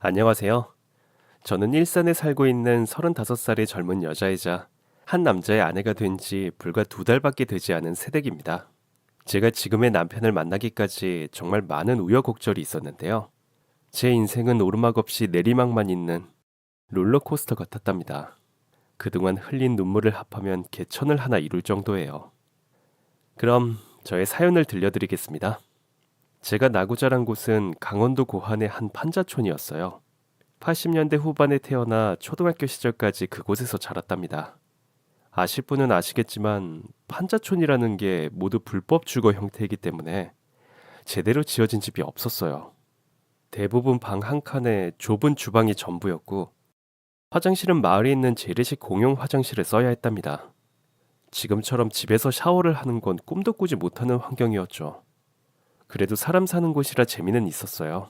안녕하세요. 저는 일산에 살고 있는 35살의 젊은 여자이자 한 남자의 아내가 된 지 불과 2달밖에 되지 않은 새댁입니다. 제가 지금의 남편을 만나기까지 정말 많은 우여곡절이 있었는데요. 제 인생은 오르막 없이 내리막만 있는 롤러코스터 같았답니다. 그동안 흘린 눈물을 합하면 개천을 하나 이룰 정도예요. 그럼 저의 사연을 들려드리겠습니다. 제가 나고 자란 곳은 강원도 고한의 한 판자촌이었어요. 80년대 후반에 태어나 초등학교 시절까지 그곳에서 자랐답니다. 아실 분은 아시겠지만 판자촌이라는 게 모두 불법 주거 형태이기 때문에 제대로 지어진 집이 없었어요. 대부분 방 한 칸에 좁은 주방이 전부였고 화장실은 마을에 있는 재래식 공용 화장실을 써야 했답니다. 지금처럼 집에서 샤워를 하는 건 꿈도 꾸지 못하는 환경이었죠. 그래도 사람 사는 곳이라 재미는 있었어요.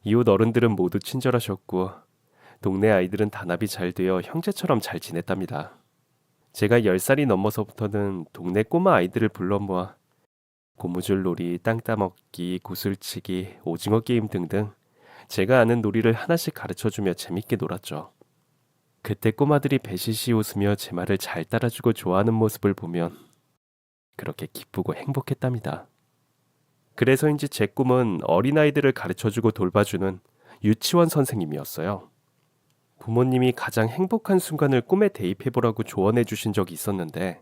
이웃 어른들은 모두 친절하셨고 동네 아이들은 단합이 잘 되어 형제처럼 잘 지냈답니다. 제가 10살이 넘어서부터는 동네 꼬마 아이들을 불러 모아 고무줄 놀이, 땅 따먹기, 구슬치기, 오징어 게임 등등 제가 아는 놀이를 하나씩 가르쳐주며 재밌게 놀았죠. 그때 꼬마들이 배시시 웃으며 제 말을 잘 따라주고 좋아하는 모습을 보면 그렇게 기쁘고 행복했답니다. 그래서인지 제 꿈은 어린아이들을 가르쳐주고 돌봐주는 유치원 선생님이었어요. 부모님이 가장 행복한 순간을 꿈에 대입해보라고 조언해 주신 적이 있었는데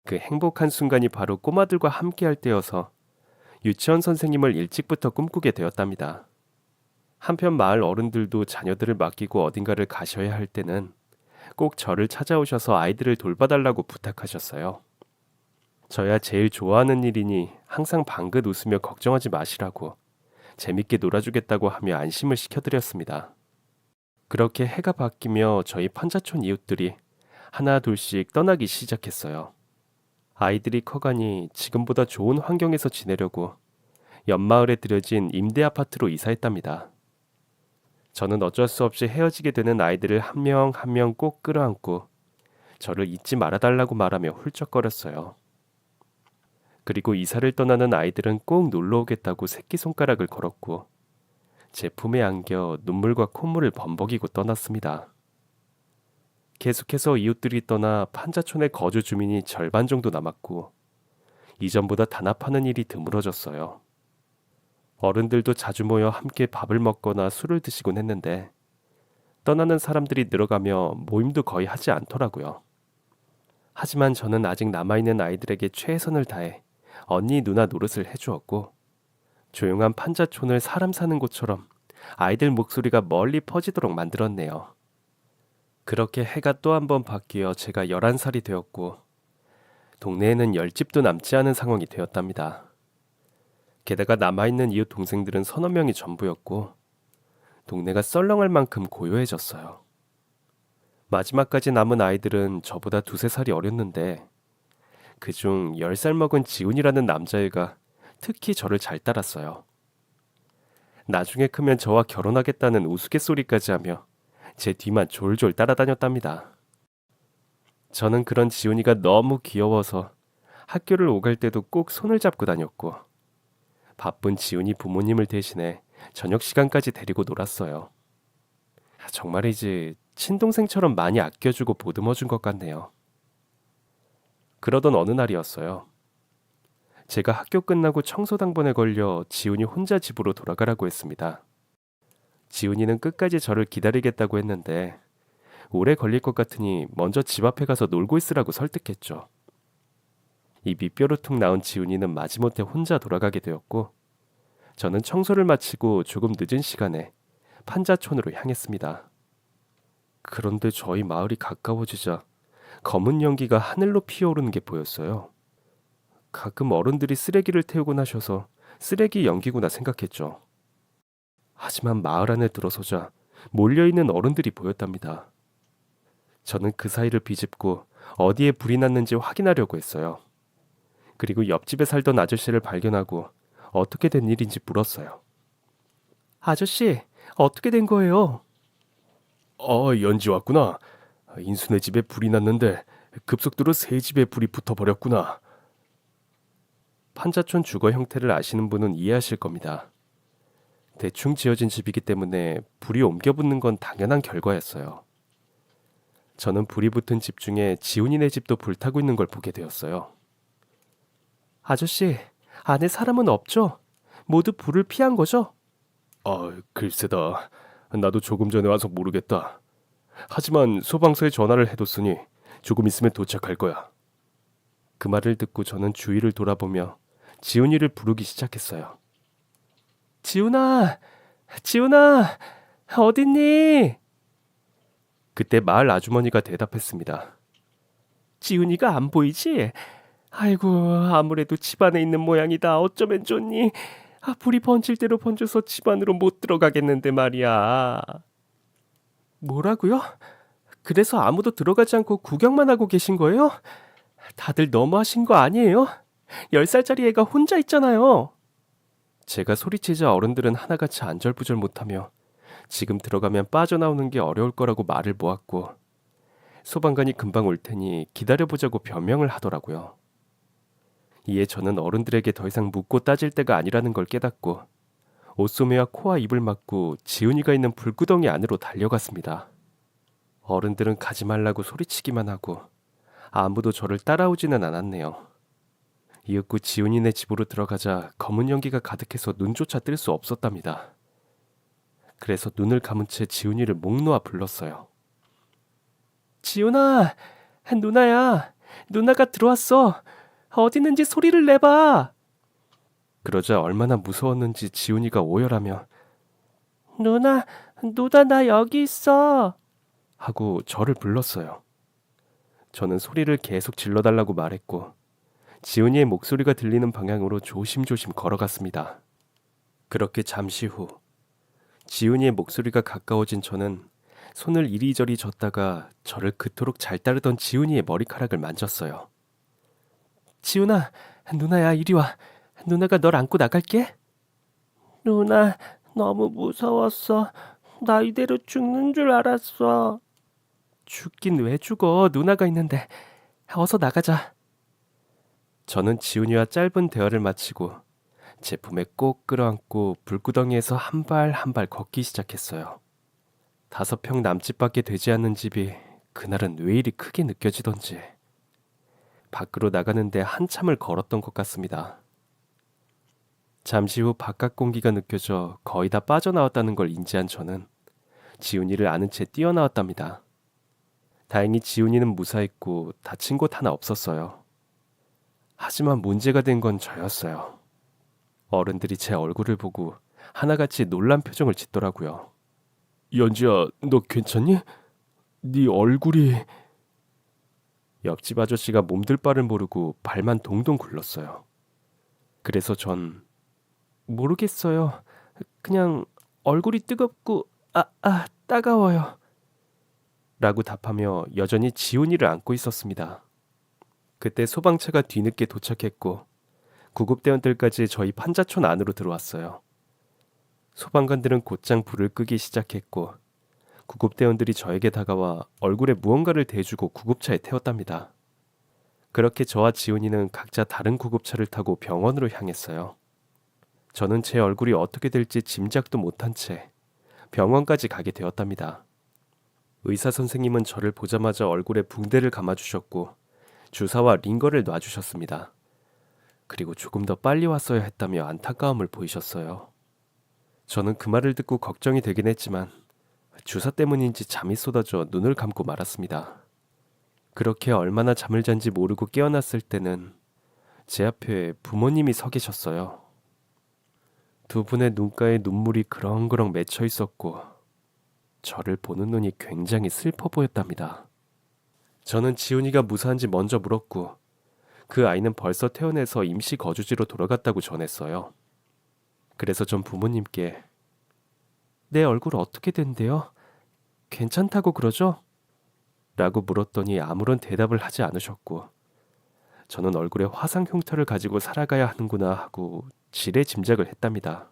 그 행복한 순간이 바로 꼬마들과 함께할 때여서 유치원 선생님을 일찍부터 꿈꾸게 되었답니다. 한편 마을 어른들도 자녀들을 맡기고 어딘가를 가셔야 할 때는 꼭 저를 찾아오셔서 아이들을 돌봐달라고 부탁하셨어요. 저야 제일 좋아하는 일이니 항상 방긋 웃으며 걱정하지 마시라고 재밌게 놀아주겠다고 하며 안심을 시켜드렸습니다. 그렇게 해가 바뀌며 저희 판자촌 이웃들이 하나 둘씩 떠나기 시작했어요. 아이들이 커가니 지금보다 좋은 환경에서 지내려고 옆마을에 들여진 임대 아파트로 이사했답니다. 저는 어쩔 수 없이 헤어지게 되는 아이들을 한 명 한 명 꼭 끌어안고 저를 잊지 말아달라고 말하며 훌쩍거렸어요. 그리고 이사를 떠나는 아이들은 꼭 놀러 오겠다고 새끼손가락을 걸었고 제 품에 안겨 눈물과 콧물을 범벅이고 떠났습니다. 계속해서 이웃들이 떠나 판자촌의 거주 주민이 절반 정도 남았고 이전보다 단합하는 일이 드물어졌어요. 어른들도 자주 모여 함께 밥을 먹거나 술을 드시곤 했는데 떠나는 사람들이 늘어가며 모임도 거의 하지 않더라고요. 하지만 저는 아직 남아있는 아이들에게 최선을 다해 언니 누나 노릇을 해주었고 조용한 판자촌을 사람 사는 곳처럼 아이들 목소리가 멀리 퍼지도록 만들었네요. 그렇게 해가 또 한 번 바뀌어 제가 11살이 되었고 동네에는 10집도 남지 않은 상황이 되었답니다. 게다가 남아있는 이웃 동생들은 서너 명이 전부였고 동네가 썰렁할 만큼 고요해졌어요. 마지막까지 남은 아이들은 저보다 2~3살이 어렸는데 그중 10살 먹은 지훈이라는 남자애가 특히 저를 잘 따랐어요. 나중에 크면 저와 결혼하겠다는 우스갯소리까지 하며 제 뒤만 졸졸 따라다녔답니다. 저는 그런 지훈이가 너무 귀여워서 학교를 오갈 때도 꼭 손을 잡고 다녔고 바쁜 지훈이 부모님을 대신해 저녁 시간까지 데리고 놀았어요. 정말이지 친동생처럼 많이 아껴주고 보듬어준 것 같네요. 그러던 어느 날이었어요. 제가 학교 끝나고 청소당번에 걸려 지훈이 혼자 집으로 돌아가라고 했습니다. 지훈이는 끝까지 저를 기다리겠다고 했는데 오래 걸릴 것 같으니 먼저 집 앞에 가서 놀고 있으라고 설득했죠. 입이 뾰루퉁 나온 지훈이는 마지못해 혼자 돌아가게 되었고 저는 청소를 마치고 조금 늦은 시간에 판자촌으로 향했습니다. 그런데 저희 마을이 가까워지자 검은 연기가 하늘로 피어오르는 게 보였어요. 가끔 어른들이 쓰레기를 태우곤 하셔서 쓰레기 연기구나 생각했죠. 하지만 마을 안에 들어서자 몰려있는 어른들이 보였답니다. 저는 그 사이를 비집고 어디에 불이 났는지 확인하려고 했어요. 그리고 옆집에 살던 아저씨를 발견하고 어떻게 된 일인지 물었어요. 아저씨, 어떻게 된 거예요? 연지 왔구나. 인수네 집에 불이 났는데 급속도로 새 집에 불이 붙어버렸구나. 판자촌 주거 형태를 아시는 분은 이해하실 겁니다. 대충 지어진 집이기 때문에 불이 옮겨 붙는 건 당연한 결과였어요. 저는 불이 붙은 집 중에 지훈이네 집도 불타고 있는 걸 보게 되었어요. 아저씨, 안에 사람은 없죠? 모두 불을 피한 거죠? 글쎄다. 나도 조금 전에 와서 모르겠다. 하지만 소방서에 전화를 해뒀으니 조금 있으면 도착할 거야. 그 말을 듣고 저는 주위를 돌아보며 지훈이를 부르기 시작했어요. 지훈아, 지훈아, 어딨니? 그때 마을 아주머니가 대답했습니다. 지훈이가 안 보이지? 아이고, 아무래도 집 안에 있는 모양이다. 어쩌면 좋니? 불이 번질 대로 번져서 집 안으로 못 들어가겠는데 말이야. 뭐라고요? 그래서 아무도 들어가지 않고 구경만 하고 계신 거예요? 다들 너무하신 거 아니에요? 10살짜리 애가 혼자 있잖아요. 제가 소리치자 어른들은 하나같이 안절부절 못하며 지금 들어가면 빠져나오는 게 어려울 거라고 말을 모았고 소방관이 금방 올 테니 기다려보자고 변명을 하더라고요. 이에 저는 어른들에게 더 이상 묻고 따질 때가 아니라는 걸 깨닫고 옷소매와 코와 입을 막고 지훈이가 있는 불구덩이 안으로 달려갔습니다. 어른들은 가지 말라고 소리치기만 하고 아무도 저를 따라오지는 않았네요. 이윽고 지훈이네 집으로 들어가자 검은 연기가 가득해서 눈조차 뜰 수 없었답니다. 그래서 눈을 감은 채 지훈이를 목 놓아 불렀어요. 지훈아, 누나야, 누나가 들어왔어. 어디 있는지 소리를 내봐. 그러자 얼마나 무서웠는지 지훈이가 오열하며 누나 나 여기 있어 하고 저를 불렀어요. 저는 소리를 계속 질러달라고 말했고 지훈이의 목소리가 들리는 방향으로 조심조심 걸어갔습니다. 그렇게 잠시 후 지훈이의 목소리가 가까워진 저는 손을 이리저리 젓다가 저를 그토록 잘 따르던 지훈이의 머리카락을 만졌어요. 지훈아, 누나야 이리 와. 누나가 널 안고 나갈게. 누나, 너무 무서웠어. 나 이대로 죽는 줄 알았어. 죽긴 왜 죽어. 누나가 있는데. 어서 나가자. 저는 지훈이와 짧은 대화를 마치고 제 품에 꼭 끌어안고 불구덩이에서 한 발 한 발 걷기 시작했어요. 5평 남짓밖에 되지 않는 집이 그날은 왜 이리 크게 느껴지던지 밖으로 나가는데 한참을 걸었던 것 같습니다. 잠시 후 바깥 공기가 느껴져 거의 다 빠져나왔다는 걸 인지한 저는 지훈이를 아는 채 뛰어나왔답니다. 다행히 지훈이는 무사했고 다친 곳 하나 없었어요. 하지만 문제가 된 건 저였어요. 어른들이 제 얼굴을 보고 하나같이 놀란 표정을 짓더라고요. 연지야, 너 괜찮니? 네 얼굴이... 옆집 아저씨가 몸둘 바를 모르고 발만 동동 굴렀어요. 그래서 전 모르겠어요. 그냥 얼굴이 뜨겁고 따가워요. 라고 답하며 여전히 지훈이를 안고 있었습니다. 그때 소방차가 뒤늦게 도착했고 구급대원들까지 저희 판자촌 안으로 들어왔어요. 소방관들은 곧장 불을 끄기 시작했고 구급대원들이 저에게 다가와 얼굴에 무언가를 대주고 구급차에 태웠답니다. 그렇게 저와 지훈이는 각자 다른 구급차를 타고 병원으로 향했어요. 저는 제 얼굴이 어떻게 될지 짐작도 못한 채 병원까지 가게 되었답니다. 의사 선생님은 저를 보자마자 얼굴에 붕대를 감아주셨고 주사와 링거를 놔주셨습니다. 그리고 조금 더 빨리 왔어야 했다며 안타까움을 보이셨어요. 저는 그 말을 듣고 걱정이 되긴 했지만 주사 때문인지 잠이 쏟아져 눈을 감고 말았습니다. 그렇게 얼마나 잠을 잔지 모르고 깨어났을 때는 제 앞에 부모님이 서 계셨어요. 두 분의 눈가에 눈물이 그렁그렁 맺혀 있었고 저를 보는 눈이 굉장히 슬퍼 보였답니다. 저는 지훈이가 무사한지 먼저 물었고 그 아이는 벌써 퇴원해서 임시 거주지로 돌아갔다고 전했어요. 그래서 전 부모님께 내 얼굴 어떻게 된대요? 괜찮다고 그러죠? 라고 물었더니 아무런 대답을 하지 않으셨고 저는 얼굴에 화상 흉터를 가지고 살아가야 하는구나 하고 지레 짐작을 했답니다.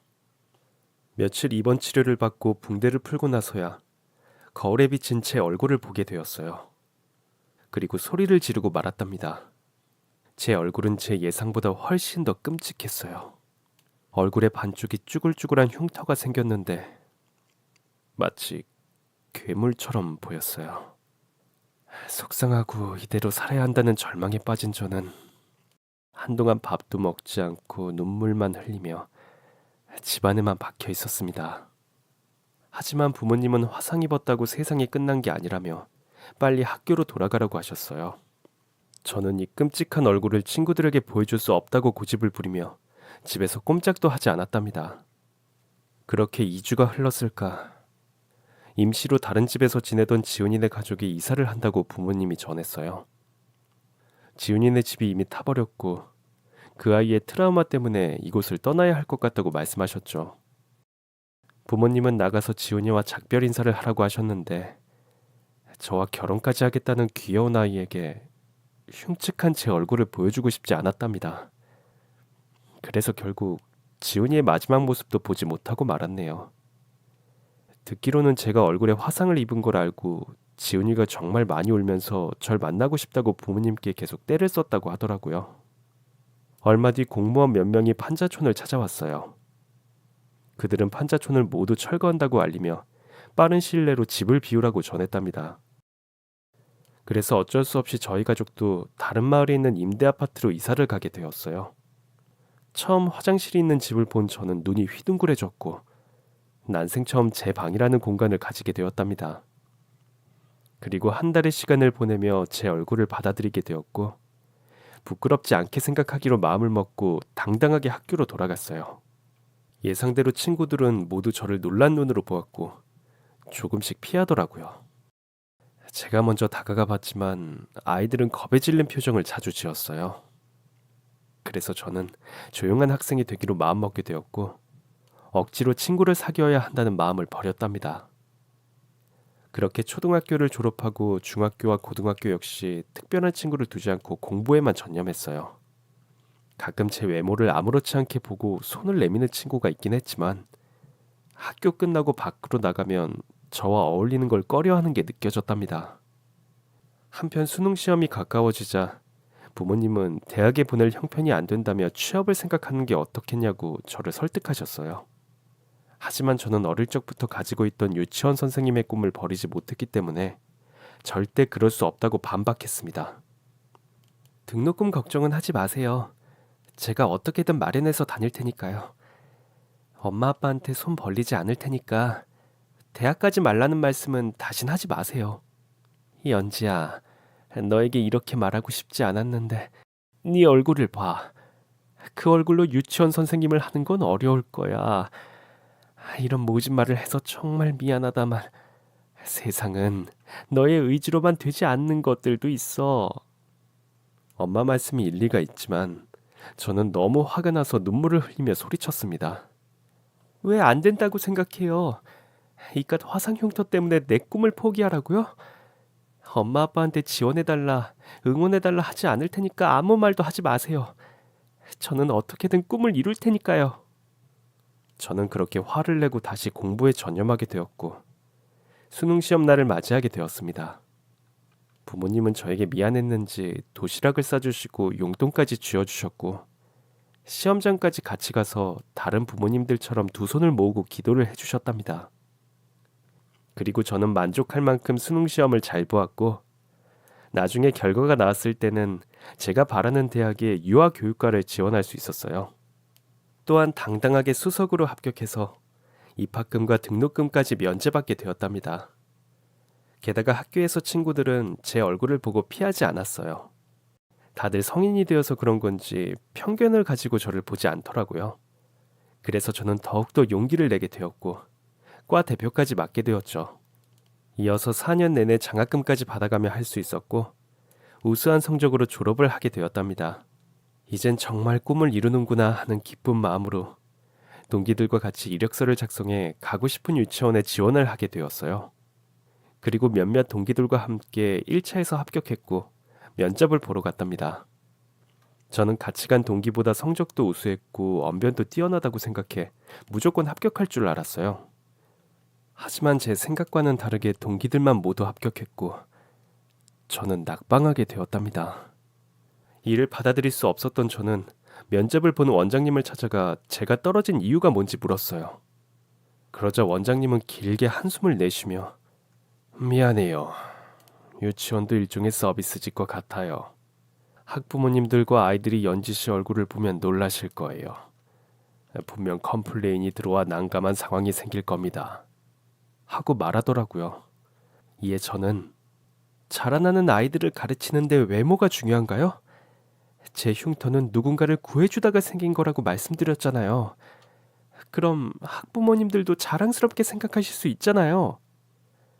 며칠 입원 치료를 받고 붕대를 풀고 나서야 거울에 비친 제 얼굴을 보게 되었어요. 그리고 소리를 지르고 말았답니다. 제 얼굴은 제 예상보다 훨씬 더 끔찍했어요. 얼굴에 반쪽이 쭈글쭈글한 흉터가 생겼는데 마치 괴물처럼 보였어요. 속상하고 이대로 살아야 한다는 절망에 빠진 저는 한동안 밥도 먹지 않고 눈물만 흘리며 집안에만 박혀 있었습니다. 하지만 부모님은 화상 입었다고 세상이 끝난 게 아니라며 빨리 학교로 돌아가라고 하셨어요. 저는 이 끔찍한 얼굴을 친구들에게 보여줄 수 없다고 고집을 부리며 집에서 꼼짝도 하지 않았답니다. 그렇게 2주가 흘렀을까. 임시로 다른 집에서 지내던 지훈이네 가족이 이사를 한다고 부모님이 전했어요. 지훈이네 집이 이미 타버렸고 그 아이의 트라우마 때문에 이곳을 떠나야 할 것 같다고 말씀하셨죠. 부모님은 나가서 지훈이와 작별 인사를 하라고 하셨는데 저와 결혼까지 하겠다는 귀여운 아이에게 흉측한 제 얼굴을 보여주고 싶지 않았답니다. 그래서 결국 지훈이의 마지막 모습도 보지 못하고 말았네요. 듣기로는 제가 얼굴에 화상을 입은 걸 알고 지훈이가 정말 많이 울면서 절 만나고 싶다고 부모님께 계속 떼를 썼다고 하더라고요. 얼마 뒤 공무원 몇 명이 판자촌을 찾아왔어요. 그들은 판자촌을 모두 철거한다고 알리며 빠른 시일 내로 집을 비우라고 전했답니다. 그래서 어쩔 수 없이 저희 가족도 다른 마을에 있는 임대 아파트로 이사를 가게 되었어요. 처음 화장실이 있는 집을 본 저는 눈이 휘둥그레졌고 난생 처음 제 방이라는 공간을 가지게 되었답니다. 그리고 한 달의 시간을 보내며 제 얼굴을 받아들이게 되었고 부끄럽지 않게 생각하기로 마음을 먹고 당당하게 학교로 돌아갔어요. 예상대로 친구들은 모두 저를 놀란 눈으로 보았고 조금씩 피하더라고요. 제가 먼저 다가가 봤지만 아이들은 겁에 질린 표정을 자주 지었어요. 그래서 저는 조용한 학생이 되기로 마음먹게 되었고 억지로 친구를 사귀어야 한다는 마음을 버렸답니다. 그렇게 초등학교를 졸업하고 중학교와 고등학교 역시 특별한 친구를 두지 않고 공부에만 전념했어요. 가끔 제 외모를 아무렇지 않게 보고 손을 내미는 친구가 있긴 했지만 학교 끝나고 밖으로 나가면 저와 어울리는 걸 꺼려하는 게 느껴졌답니다. 한편 수능 시험이 가까워지자 부모님은 대학에 보낼 형편이 안 된다며 취업을 생각하는 게 어떻겠냐고 저를 설득하셨어요. 하지만 저는 어릴 적부터 가지고 있던 유치원 선생님의 꿈을 버리지 못했기 때문에 절대 그럴 수 없다고 반박했습니다. 등록금 걱정은 하지 마세요. 제가 어떻게든 마련해서 다닐 테니까요. 엄마 아빠한테 손 벌리지 않을 테니까 대학까지 말라는 말씀은 다신 하지 마세요. 연지야, 너에게 이렇게 말하고 싶지 않았는데 네 얼굴을 봐. 그 얼굴로 유치원 선생님을 하는 건 어려울 거야. 이런 모진 말을 해서 정말 미안하다만 세상은 너의 의지로만 되지 않는 것들도 있어. 엄마 말씀이 일리가 있지만 저는 너무 화가 나서 눈물을 흘리며 소리쳤습니다. 왜 안 된다고 생각해요? 이깟 화상 흉터 때문에 내 꿈을 포기하라고요? 엄마 아빠한테 지원해달라, 응원해달라 하지 않을 테니까 아무 말도 하지 마세요. 저는 어떻게든 꿈을 이룰 테니까요. 저는 그렇게 화를 내고 다시 공부에 전념하게 되었고 수능 시험 날을 맞이하게 되었습니다. 부모님은 저에게 미안했는지 도시락을 싸주시고 용돈까지 쥐어주셨고 시험장까지 같이 가서 다른 부모님들처럼 두 손을 모으고 기도를 해주셨답니다. 그리고 저는 만족할 만큼 수능 시험을 잘 보았고 나중에 결과가 나왔을 때는 제가 바라는 대학에 유아교육과를 지원할 수 있었어요. 또한 당당하게 수석으로 합격해서 입학금과 등록금까지 면제받게 되었답니다. 게다가 학교에서 친구들은 제 얼굴을 보고 피하지 않았어요. 다들 성인이 되어서 그런 건지 편견을 가지고 저를 보지 않더라고요. 그래서 저는 더욱더 용기를 내게 되었고 과 대표까지 맡게 되었죠. 이어서 4년 내내 장학금까지 받아가며 할 수 있었고 우수한 성적으로 졸업을 하게 되었답니다. 이젠 정말 꿈을 이루는구나 하는 기쁜 마음으로 동기들과 같이 이력서를 작성해 가고 싶은 유치원에 지원을 하게 되었어요. 그리고 몇몇 동기들과 함께 1차에서 합격했고 면접을 보러 갔답니다. 저는 같이 간 동기보다 성적도 우수했고 언변도 뛰어나다고 생각해 무조건 합격할 줄 알았어요. 하지만 제 생각과는 다르게 동기들만 모두 합격했고 저는 낙방하게 되었답니다. 이를 받아들일 수 없었던 저는 면접을 보는 원장님을 찾아가 제가 떨어진 이유가 뭔지 물었어요. 그러자 원장님은 길게 한숨을 내쉬며 미안해요. 유치원도 일종의 서비스직과 같아요. 학부모님들과 아이들이 연지 씨 얼굴을 보면 놀라실 거예요. 분명 컴플레인이 들어와 난감한 상황이 생길 겁니다. 하고 말하더라고요. 이에 저는 자라나는 아이들을 가르치는데 외모가 중요한가요? 제 흉터는 누군가를 구해주다가 생긴 거라고 말씀드렸잖아요. 그럼 학부모님들도 자랑스럽게 생각하실 수 있잖아요.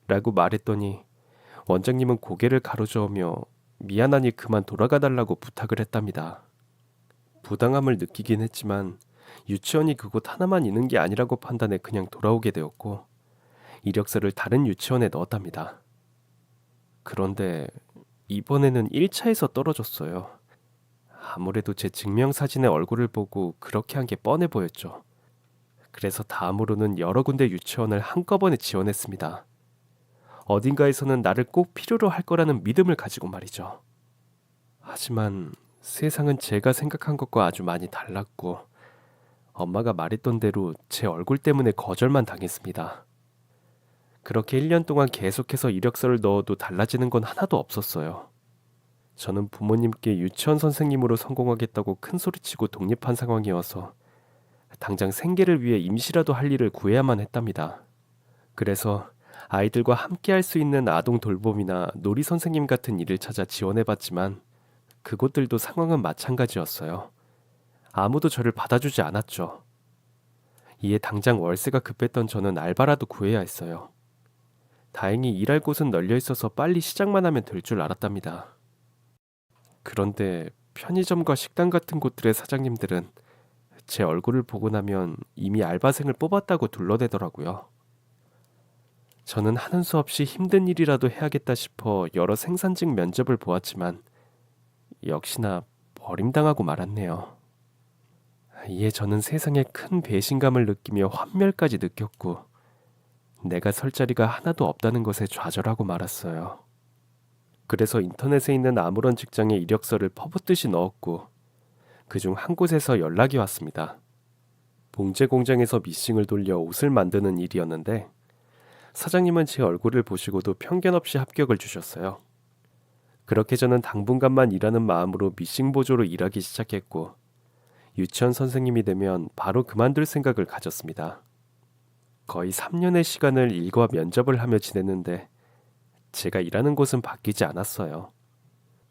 라고 말했더니 원장님은 고개를 가로저으며 미안하니 그만 돌아가 달라고 부탁을 했답니다. 부당함을 느끼긴 했지만 유치원이 그곳 하나만 있는 게 아니라고 판단해 그냥 돌아오게 되었고 이력서를 다른 유치원에 넣었답니다. 그런데 이번에는 1차에서 떨어졌어요. 아무래도 제 증명사진의 얼굴을 보고 그렇게 한 게 뻔해 보였죠. 그래서 다음으로는 여러 군데 유치원을 한꺼번에 지원했습니다. 어딘가에서는 나를 꼭 필요로 할 거라는 믿음을 가지고 말이죠. 하지만 세상은 제가 생각한 것과 아주 많이 달랐고 엄마가 말했던 대로 제 얼굴 때문에 거절만 당했습니다. 그렇게 1년 동안 계속해서 이력서를 넣어도 달라지는 건 하나도 없었어요. 저는 부모님께 유치원 선생님으로 성공하겠다고 큰소리치고 독립한 상황이어서 당장 생계를 위해 임시라도 할 일을 구해야만 했답니다. 그래서 아이들과 함께 할 수 있는 아동 돌봄이나 놀이 선생님 같은 일을 찾아 지원해봤지만 그곳들도 상황은 마찬가지였어요. 아무도 저를 받아주지 않았죠. 이에 당장 월세가 급했던 저는 알바라도 구해야 했어요. 다행히 일할 곳은 널려 있어서 빨리 시작만 하면 될 줄 알았답니다. 그런데 편의점과 식당 같은 곳들의 사장님들은 제 얼굴을 보고 나면 이미 알바생을 뽑았다고 둘러대더라고요. 저는 하는 수 없이 힘든 일이라도 해야겠다 싶어 여러 생산직 면접을 보았지만 역시나 버림당하고 말았네요. 이에 저는 세상에 큰 배신감을 느끼며 환멸까지 느꼈고 내가 설 자리가 하나도 없다는 것에 좌절하고 말았어요. 그래서 인터넷에 있는 아무런 직장에 이력서를 퍼붓듯이 넣었고 그중 한 곳에서 연락이 왔습니다. 봉제 공장에서 미싱을 돌려 옷을 만드는 일이었는데 사장님은 제 얼굴을 보시고도 편견 없이 합격을 주셨어요. 그렇게 저는 당분간만 일하는 마음으로 미싱 보조로 일하기 시작했고 유치원 선생님이 되면 바로 그만둘 생각을 가졌습니다. 거의 3년의 시간을 일과 면접을 하며 지냈는데 제가 일하는 곳은 바뀌지 않았어요.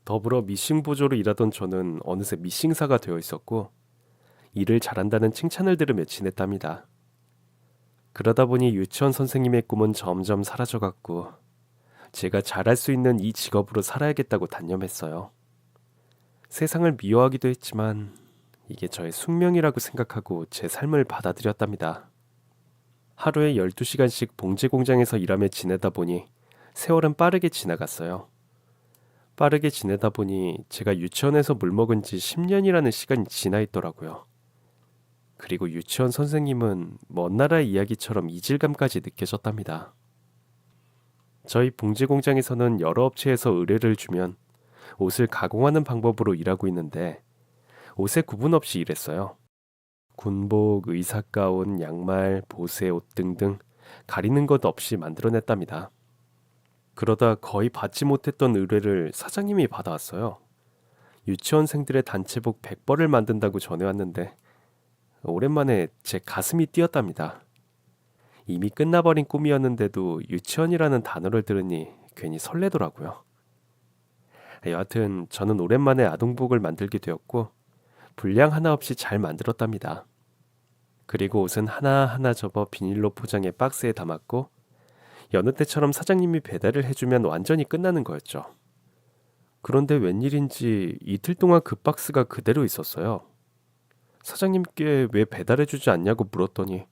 더불어 미싱 보조로 일하던 저는 어느새 미싱사가 되어 있었고 일을 잘한다는 칭찬을 들으며 지냈답니다. 그러다 보니 유치원 선생님의 꿈은 점점 사라져갔고 제가 잘할 수 있는 이 직업으로 살아야겠다고 단념했어요. 세상을 미워하기도 했지만 이게 저의 숙명이라고 생각하고 제 삶을 받아들였답니다. 하루에 12시간씩 봉제 공장에서 일하며 지내다 보니 세월은 빠르게 지나갔어요. 빠르게 지내다 보니 제가 유치원에서 물먹은 지 10년이라는 시간이 지나 있더라고요. 그리고 유치원 선생님은 먼 나라의 이야기처럼 이질감까지 느껴졌답니다. 저희 봉제 공장에서는 여러 업체에서 의뢰를 주면 옷을 가공하는 방법으로 일하고 있는데 옷에 구분 없이 일했어요. 군복, 의사가운, 양말, 보세 옷 등등 가리는 것 없이 만들어냈답니다. 그러다 거의 받지 못했던 의뢰를 사장님이 받아왔어요. 유치원생들의 단체복 100벌을 만든다고 전해왔는데 오랜만에 제 가슴이 뛰었답니다. 이미 끝나버린 꿈이었는데도 유치원이라는 단어를 들으니 괜히 설레더라고요. 여하튼 저는 오랜만에 아동복을 만들게 되었고 분량 하나 없이 잘 만들었답니다. 그리고 옷은 하나하나 접어 비닐로 포장해 박스에 담았고 여느 때처럼 사장님이 배달을 해주면 완전히 끝나는 거였죠. 그런데 웬일인지 이틀 동안 그 박스가 그대로 있었어요. 사장님께 왜 배달해주지 않냐고 물었더니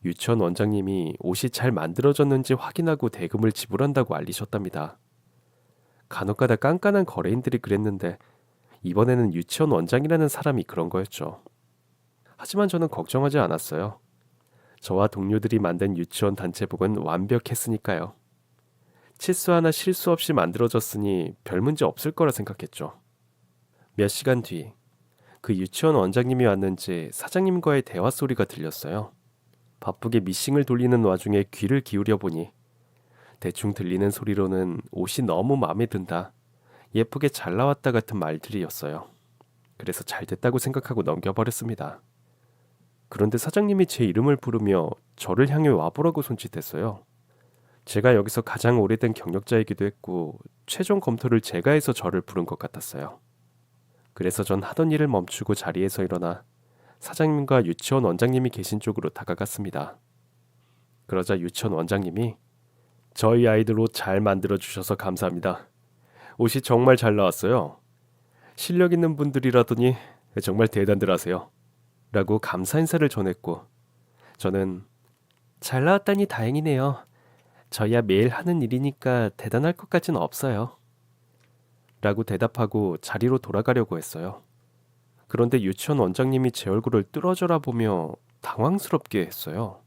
유치원 원장님이 옷이 잘 만들어졌는지 확인하고 대금을 지불한다고 알리셨답니다. 간혹가다 깐깐한 거래인들이 그랬는데 이번에는 유치원 원장이라는 사람이 그런 거였죠. 하지만 저는 걱정하지 않았어요. 저와 동료들이 만든 유치원 단체복은 완벽했으니까요. 치수 하나 실수 없이 만들어졌으니 별 문제 없을 거라 생각했죠. 몇 시간 뒤 그 유치원 원장님이 왔는지 사장님과의 대화 소리가 들렸어요. 바쁘게 미싱을 돌리는 와중에 귀를 기울여 보니 대충 들리는 소리로는 옷이 너무 마음에 든다, 예쁘게 잘 나왔다 같은 말들이었어요. 그래서 잘 됐다고 생각하고 넘겨버렸습니다. 그런데 사장님이 제 이름을 부르며 저를 향해 와보라고 손짓했어요. 제가 여기서 가장 오래된 경력자이기도 했고 최종 검토를 제가 해서 저를 부른 것 같았어요. 그래서 전 하던 일을 멈추고 자리에서 일어나 사장님과 유치원 원장님이 계신 쪽으로 다가갔습니다. 그러자 유치원 원장님이 저희 아이들 옷 잘 만들어 주셔서 감사합니다. 옷이 정말 잘 나왔어요. 실력 있는 분들이라더니 정말 대단들 하세요. 라고 감사 인사를 전했고 저는 잘 나왔다니 다행이네요. 저야 매일 하는 일이니까 대단할 것 같진 없어요. 라고 대답하고 자리로 돌아가려고 했어요. 그런데 유치원 원장님이 제 얼굴을 뚫어져라 보며 당황스럽게 했어요.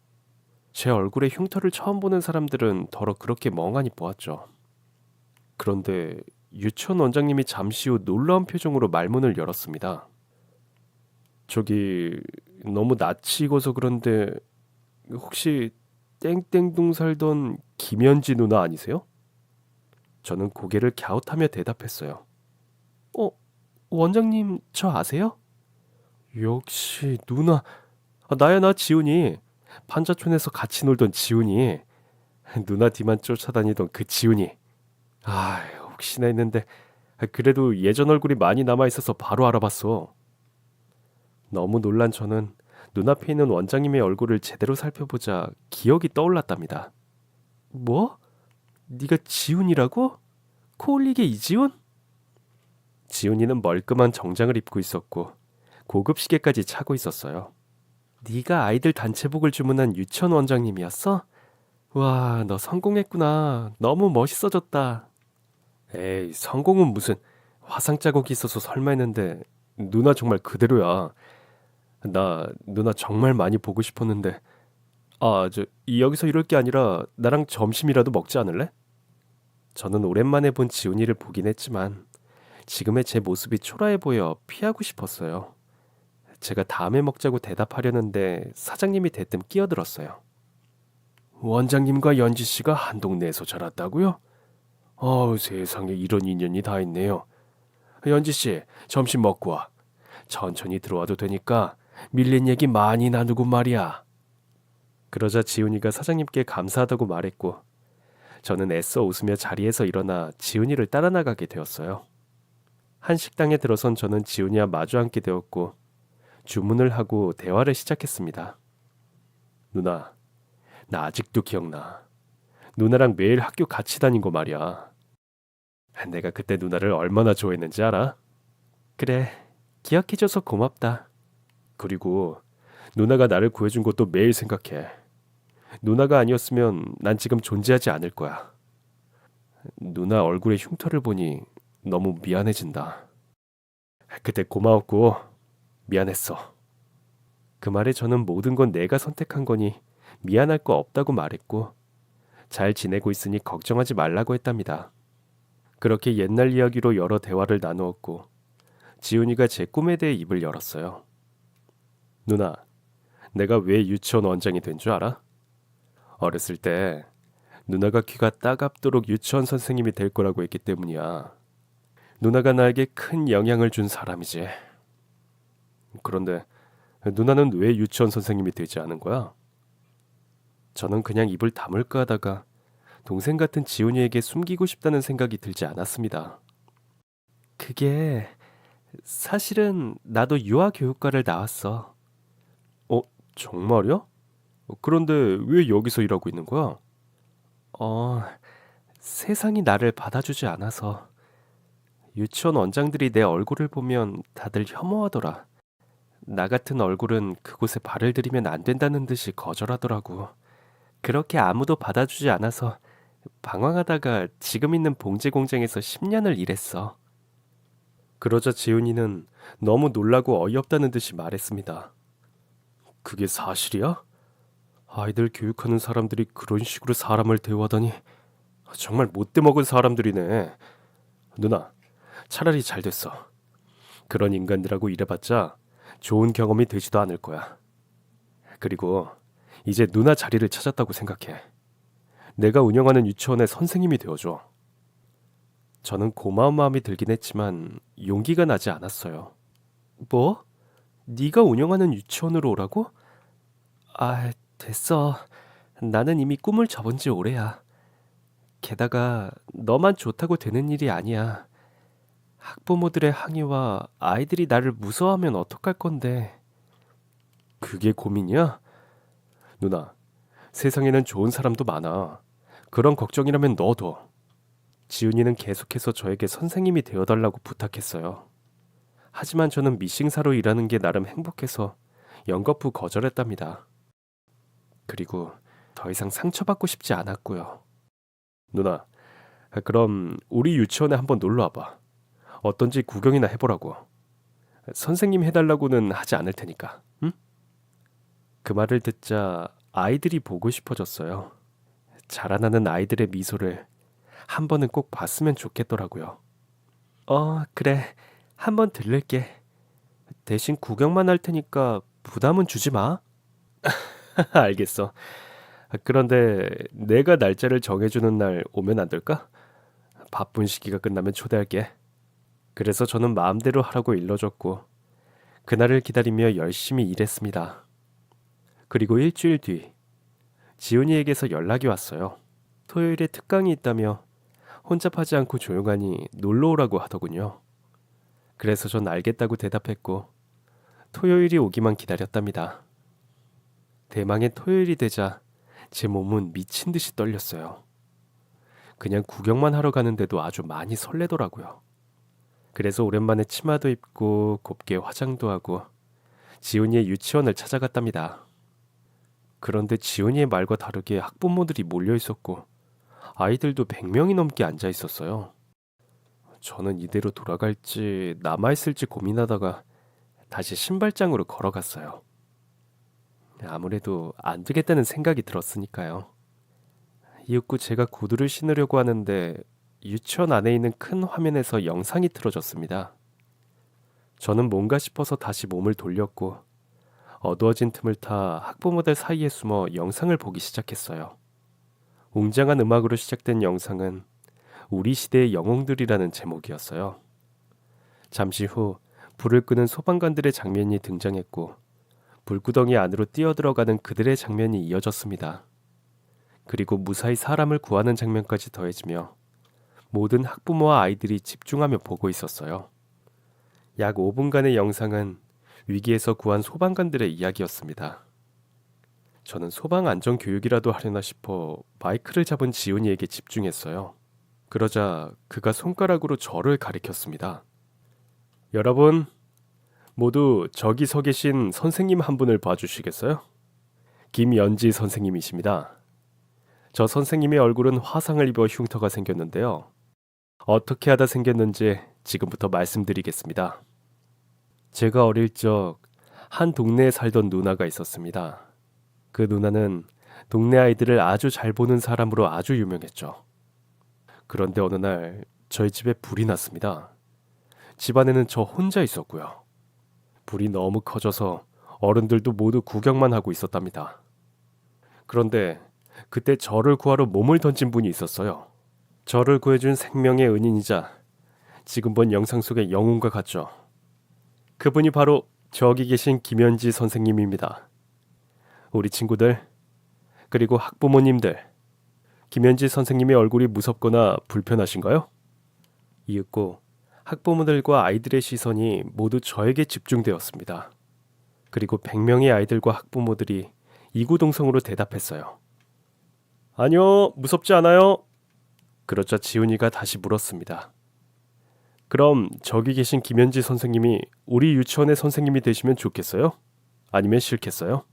제 얼굴에 흉터를 처음 보는 사람들은 더러 그렇게 멍하니 보았죠. 그런데 유치원 원장님이 잠시 후 놀라운 표정으로 말문을 열었습니다. 저기 너무 낯이 익어서 그런데 혹시 땡땡동 살던 김현지 누나 아니세요? 저는 고개를 갸웃하며 대답했어요. 원장님 저 아세요? 역시 누나. 나야, 나 지훈이. 판자촌에서 같이 놀던 지훈이. 누나 뒤만 쫓아다니던 그 지훈이. 혹시나 했는데 그래도 예전 얼굴이 많이 남아있어서 바로 알아봤어. 너무 놀란 저는 눈앞에 있는 원장님의 얼굴을 제대로 살펴보자 기억이 떠올랐답니다. 뭐? 네가 지훈이라고? 코올리게 이지훈? 지훈이는 멀끔한 정장을 입고 있었고 고급 시계까지 차고 있었어요. 네가 아이들 단체복을 주문한 유치원 원장님이었어? 와, 너 성공했구나. 너무 멋있어졌다. 에이, 성공은 무슨. 화상 자국이 있어서 설마 했는데 누나 정말 그대로야. 나 누나 정말 많이 보고 싶었는데. 여기서 이럴 게 아니라 나랑 점심이라도 먹지 않을래? 저는 오랜만에 본 지훈이를 보긴 했지만 지금의 제 모습이 초라해 보여 피하고 싶었어요. 제가 다음에 먹자고 대답하려는데 사장님이 대뜸 끼어들었어요. 원장님과 연지 씨가 한 동네에서 자랐다고요? 세상에 이런 인연이 다 있네요. 연지 씨, 점심 먹고 와. 천천히 들어와도 되니까 밀린 얘기 많이 나누고 말이야. 그러자 지훈이가 사장님께 감사하다고 말했고 저는 애써 웃으며 자리에서 일어나 지훈이를 따라 나가게 되었어요. 한 식당에 들어선 저는 지훈이와 마주 앉게 되었고 주문을 하고 대화를 시작했습니다. 누나, 나 아직도 기억나. 누나랑 매일 학교 같이 다닌 거 말이야. 내가 그때 누나를 얼마나 좋아했는지 알아? 그래, 기억해줘서 고맙다. 그리고 누나가 나를 구해준 것도 매일 생각해. 누나가 아니었으면 난 지금 존재하지 않을 거야. 누나 얼굴에 흉터를 보니 너무 미안해진다. 그때 고마웠고 미안했어. 그 말에 저는 모든 건 내가 선택한 거니 미안할 거 없다고 말했고 잘 지내고 있으니 걱정하지 말라고 했답니다. 그렇게 옛날 이야기로 여러 대화를 나누었고 지훈이가 제 꿈에 대해 입을 열었어요. 누나, 내가 왜 유치원 원장이 된 줄 알아? 어렸을 때 누나가 귀가 따갑도록 유치원 선생님이 될 거라고 했기 때문이야. 누나가 나에게 큰 영향을 준 사람이지. 그런데 누나는 왜 유치원 선생님이 되지 않은 거야? 저는 그냥 입을 다물까 하다가 동생 같은 지훈이에게 숨기고 싶다는 생각이 들지 않았습니다. 그게 사실은 나도 유아교육과를 나왔어. 정말이야? 그런데 왜 여기서 일하고 있는 거야? 세상이 나를 받아주지 않아서. 유치원 원장들이 내 얼굴을 보면 다들 혐오하더라. 나 같은 얼굴은 그곳에 발을 들이면 안 된다는 듯이 거절하더라고. 그렇게 아무도 받아주지 않아서 방황하다가 지금 있는 봉제 공장에서 10년을 일했어. 그러자 지훈이는 너무 놀라고 어이없다는 듯이 말했습니다. 그게 사실이야? 아이들 교육하는 사람들이 그런 식으로 사람을 대우하다니 정말 못돼 먹은 사람들이네. 누나, 차라리 잘 됐어. 그런 인간들하고 일해봤자 좋은 경험이 되지도 않을 거야. 그리고 이제 누나 자리를 찾았다고 생각해. 내가 운영하는 유치원의 선생님이 되어줘. 저는 고마운 마음이 들긴 했지만 용기가 나지 않았어요. 뭐? 네가 운영하는 유치원으로 오라고? 아, 됐어. 나는 이미 꿈을 접은 지 오래야. 게다가 너만 좋다고 되는 일이 아니야. 학부모들의 항의와 아이들이 나를 무서워하면 어떡할 건데. 그게 고민이야? 누나, 세상에는 좋은 사람도 많아. 그런 걱정이라면 넣어둬. 지훈이는 계속해서 저에게 선생님이 되어달라고 부탁했어요. 하지만 저는 미싱사로 일하는 게 나름 행복해서 연거푸 거절했답니다. 그리고 더 이상 상처받고 싶지 않았고요. 누나, 그럼 우리 유치원에 한번 놀러 와봐. 어떤지 구경이나 해보라고. 선생님 해달라고는 하지 않을 테니까. 응? 그 말을 듣자 아이들이 보고 싶어졌어요. 자라나는 아이들의 미소를 한 번은 꼭 봤으면 좋겠더라고요. 그래. 한번 들를게. 대신 구경만 할 테니까 부담은 주지 마. 알겠어. 그런데 내가 날짜를 정해주는 날 오면 안 될까? 바쁜 시기가 끝나면 초대할게. 그래서 저는 마음대로 하라고 일러줬고 그날을 기다리며 열심히 일했습니다. 그리고 일주일 뒤 지훈이에게서 연락이 왔어요. 토요일에 특강이 있다며 혼잡하지 않고 조용하니 놀러 오라고 하더군요. 그래서 전 알겠다고 대답했고 토요일이 오기만 기다렸답니다. 대망의 토요일이 되자 제 몸은 미친 듯이 떨렸어요. 그냥 구경만 하러 가는데도 아주 많이 설레더라고요. 그래서 오랜만에 치마도 입고 곱게 화장도 하고 지훈이의 유치원을 찾아갔답니다. 그런데 지훈이의 말과 다르게 학부모들이 몰려 있었고 아이들도 100명이 넘게 앉아 있었어요. 저는 이대로 돌아갈지 남아있을지 고민하다가 다시 신발장으로 걸어갔어요. 아무래도 안 되겠다는 생각이 들었으니까요. 이윽고 제가 구두를 신으려고 하는데 유치원 안에 있는 큰 화면에서 영상이 틀어졌습니다. 저는 뭔가 싶어서 다시 몸을 돌렸고 어두워진 틈을 타 학부모들 사이에 숨어 영상을 보기 시작했어요. 웅장한 음악으로 시작된 영상은 우리 시대의 영웅들이라는 제목이었어요. 잠시 후 불을 끄는 소방관들의 장면이 등장했고 불구덩이 안으로 뛰어들어가는 그들의 장면이 이어졌습니다. 그리고 무사히 사람을 구하는 장면까지 더해지며 모든 학부모와 아이들이 집중하며 보고 있었어요. 약 5분간의 영상은 위기에서 구한 소방관들의 이야기였습니다. 저는 소방 안전 교육이라도 하려나 싶어 마이크를 잡은 지훈이에게 집중했어요. 그러자 그가 손가락으로 저를 가리켰습니다. 여러분, 모두 저기 서 계신 선생님 한 분을 봐주시겠어요? 김연지 선생님이십니다. 저 선생님의 얼굴은 화상을 입어 흉터가 생겼는데요. 어떻게 하다 생겼는지 지금부터 말씀드리겠습니다. 제가 어릴 적 한 동네에 살던 누나가 있었습니다. 그 누나는 동네 아이들을 아주 잘 보는 사람으로 아주 유명했죠. 그런데 어느 날 저희 집에 불이 났습니다. 집안에는 저 혼자 있었고요. 불이 너무 커져서 어른들도 모두 구경만 하고 있었답니다. 그런데 그때 저를 구하러 몸을 던진 분이 있었어요. 저를 구해준 생명의 은인이자 지금 본 영상 속의 영웅과 같죠. 그분이 바로 저기 계신 김연지 선생님입니다. 우리 친구들, 그리고 학부모님들, 김연지 선생님의 얼굴이 무섭거나 불편하신가요? 이윽고 학부모들과 아이들의 시선이 모두 저에게 집중되었습니다. 그리고 100명의 아이들과 학부모들이 이구동성으로 대답했어요. 아니요, 무섭지 않아요. 그러자 지훈이가 다시 물었습니다. 그럼 저기 계신 김연지 선생님이 우리 유치원의 선생님이 되시면 좋겠어요? 아니면 싫겠어요?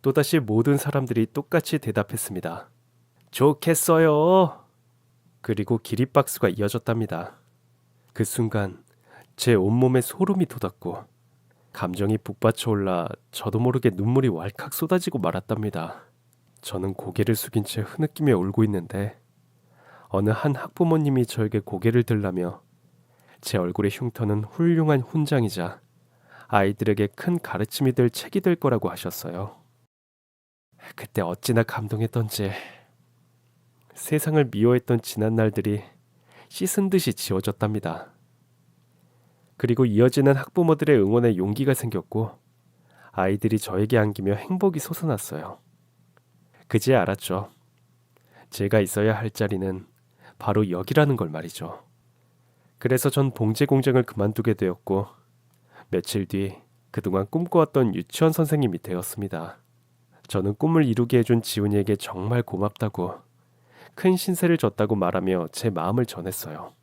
또다시 모든 사람들이 똑같이 대답했습니다. 좋겠어요. 그리고 기립박수가 이어졌답니다. 그 순간 제 온몸에 소름이 돋았고 감정이 북받쳐 올라 저도 모르게 눈물이 왈칵 쏟아지고 말았답니다. 저는 고개를 숙인 채 흐느끼며 울고 있는데 어느 한 학부모님이 저에게 고개를 들라며 제 얼굴의 흉터는 훌륭한 훈장이자 아이들에게 큰 가르침이 될 책이 될 거라고 하셨어요. 그때 어찌나 감동했던지 세상을 미워했던 지난 날들이 씻은 듯이 지워졌답니다. 그리고 이어지는 학부모들의 응원에 용기가 생겼고 아이들이 저에게 안기며 행복이 솟아났어요. 그제야 알았죠. 제가 있어야 할 자리는 바로 여기라는 걸 말이죠. 그래서 전 봉제 공장을 그만두게 되었고 며칠 뒤 그동안 꿈꿔왔던 유치원 선생님이 되었습니다. 저는 꿈을 이루게 해준 지훈이에게 정말 고맙다고 큰 신세를 졌다고 말하며 제 마음을 전했어요.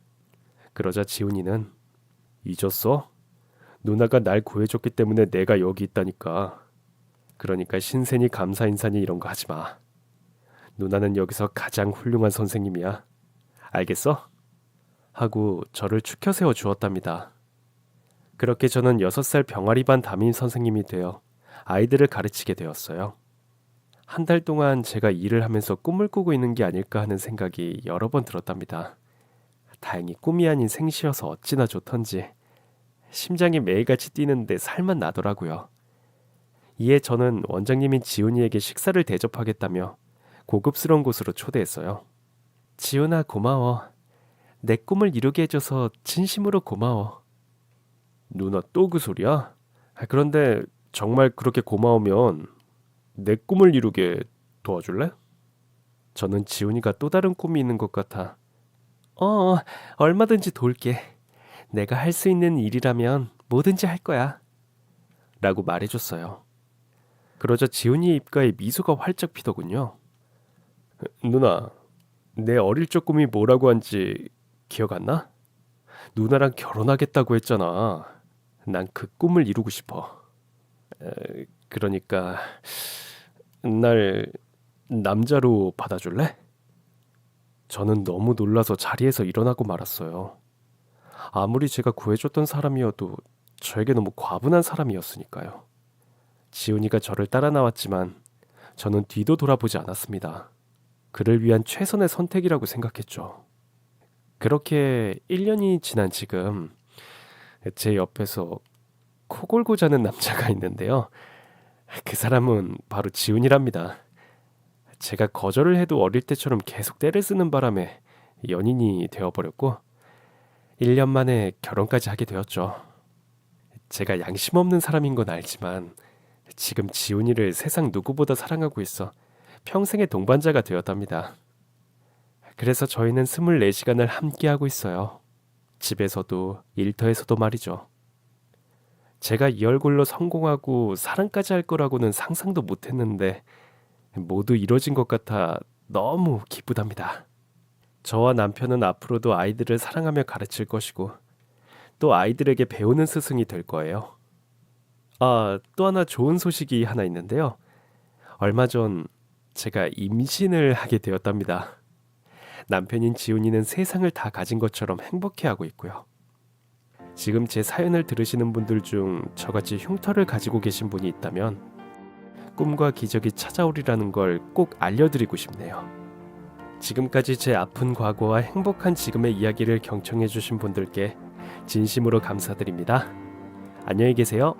그러자 지훈이는 잊었어? 누나가 날 구해줬기 때문에 내가 여기 있다니까. 그러니까 신세니 감사 인사니 이런 거 하지 마. 누나는 여기서 가장 훌륭한 선생님이야. 알겠어? 하고 저를 축혀 세워 주었답니다. 그렇게 저는 6살 병아리 반 담임 선생님이 되어 아이들을 가르치게 되었어요. 한 달 동안 제가 일을 하면서 꿈을 꾸고 있는 게 아닐까 하는 생각이 여러 번 들었답니다. 다행히 꿈이 아닌 생시여서 어찌나 좋던지 심장이 매일같이 뛰는데 살만 나더라고요. 이에 저는 원장님인 지훈이에게 식사를 대접하겠다며 고급스러운 곳으로 초대했어요. 지훈아 고마워. 내 꿈을 이루게 해줘서 진심으로 고마워. 누나 또 그 소리야? 그런데 정말 그렇게 고마우면 내 꿈을 이루게 도와줄래? 저는 지훈이가 또 다른 꿈이 있는 것 같아 얼마든지 도울게. 내가 할 수 있는 일이라면 뭐든지 할 거야. 라고 말해줬어요. 그러자 지훈이의 입가에 미소가 활짝 피더군요. 누나, 내 어릴 적 꿈이 뭐라고 한지 기억 안 나? 누나랑 결혼하겠다고 했잖아. 난 그 꿈을 이루고 싶어. 그러니까 날 남자로 받아줄래? 저는 너무 놀라서 자리에서 일어나고 말았어요. 아무리 제가 구해줬던 사람이어도 저에게 너무 과분한 사람이었으니까요. 지훈이가 저를 따라 나왔지만 저는 뒤도 돌아보지 않았습니다. 그를 위한 최선의 선택이라고 생각했죠. 그렇게 1년이 지난 지금 제 옆에서 코 골고 자는 남자가 있는데요. 그 사람은 바로 지훈이랍니다. 제가 거절을 해도 어릴 때처럼 계속 떼를 쓰는 바람에 연인이 되어버렸고 1년 만에 결혼까지 하게 되었죠. 제가 양심 없는 사람인 건 알지만 지금 지훈이를 세상 누구보다 사랑하고 있어 평생의 동반자가 되었답니다. 그래서 저희는 24시간을 함께하고 있어요. 집에서도 일터에서도 말이죠. 제가 이 얼굴로 성공하고 사랑까지 할 거라고는 상상도 못했는데 모두 이뤄진 것 같아 너무 기쁘답니다. 저와 남편은 앞으로도 아이들을 사랑하며 가르칠 것이고 또 아이들에게 배우는 스승이 될 거예요. 또 하나 좋은 소식이 하나 있는데요. 얼마 전 제가 임신을 하게 되었답니다. 남편인 지훈이는 세상을 다 가진 것처럼 행복해하고 있고요. 지금 제 사연을 들으시는 분들 중 저같이 흉터를 가지고 계신 분이 있다면 꿈과 기적이 찾아오리라는 걸 꼭 알려드리고 싶네요. 지금까지 제 아픈 과거와 행복한 지금의 이야기를 경청해 주신 분들께 진심으로 감사드립니다. 안녕히 계세요.